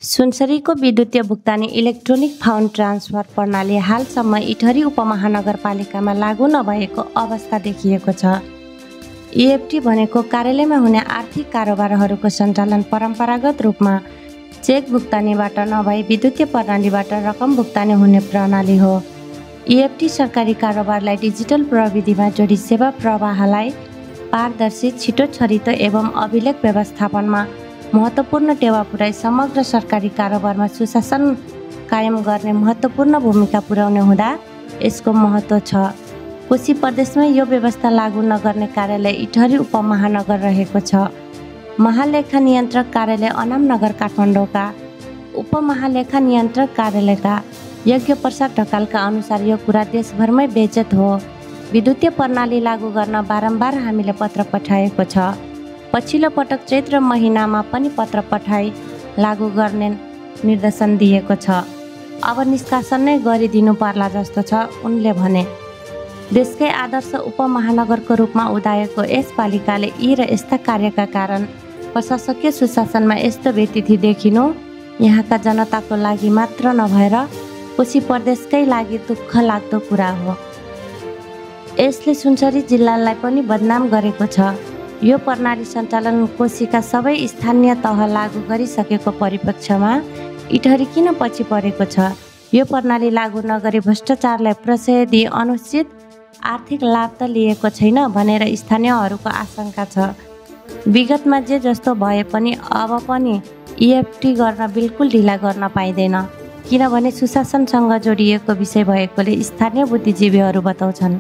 सुनसरीको विद्युतीय भुक्तानी electronic found transfer प्रणाली हालसम्म इटहरी उपमहानगरपालिकामा लागू नभएको अवस्था देखिएको छ। इएफटी भनेको कार्यालयमा हुने आर्थिक कारोबारहरूको सञ्चालन परम्परागत रूपमा चेक भुक्तानीबाट नभई विद्युतीय प्रणालीबाट रकम भुक्तानी हुने प्रणाली हो। इएफटी सरकारी कारोबारलाई डिजिटल प्रविधिमा जोडी सेवा प्रवाहलाई पारदर्शी, छिटो, छरितो एवं अभिलेख व्यवस्थापनमा महत्त्वपूर्ण टेवा पुर्याई समग्र सरकारी कारोबारमा सुशासन कायम गर्ने महत्त्वपूर्ण भूमिका पुर्याउने हुँदा यसको महत्त्व छ। कोशी प्रदेशमा यो व्यवस्था लागू नगर्ने कार्यालय इटहरी उपमहानगर रहेको छ। महालेखा नियन्त्रक कार्यालय अनाम नगर काठमाडौँका उपमहालेखा नियन्त्रक कार्यालयका यज्ञप्रसाद ढकालका अनुसार यो कुरा देशभरमै बेइज्जत हो। विद्युतीय प्रणाली लागू गर्न बारम्बार हामीले पत्र पठाएको छ। पछिल्लो पटक चैत्र महिनामा पनि पत्र पठाई लागू गर्ने निर्देशन दिएको छ। अब निष्कासन नै गरिदिनु पर्ला जस्तो छ, उनले भने। देशकै आदर्श उपमहानगरको रूपमा उदाएको यस पालिकाले यी र यस्ता कार्यका कारण प्रशासकीय सुशासनमा यस्तो व्यतिथि देखिनु यहाँका जनताको लागि मात्र नभएर कोशी प्रदेशकै लागि दुःख लाग्दो कुरा हो। यसले सुनसरी जिल्लालाई पनि बदनाम गरेको छ। यो प्रणाली सञ्चालन कोशीका सबै स्थानीय तह लागू गरिसकेको परिप्रेक्ष्यमा इटहरी किन पछि परेको छ? यो प्रणाली लागू नगरी भ्रष्टाचारलाई प्रश्रय दिई अनुचित आर्थिक लाभ त लिएको छैन भनेर स्थानीयहरूको आशंका छ। विगतमा जे जस्तो भए पनि अब पनि इएफटी गर्न बिल्कुल ढिला गर्न पाइँदैन, किनभने सुशासनसँग जोडिएको विषय भएकोले स्थानीय बुद्धिजीवीहरू बताउँछन्।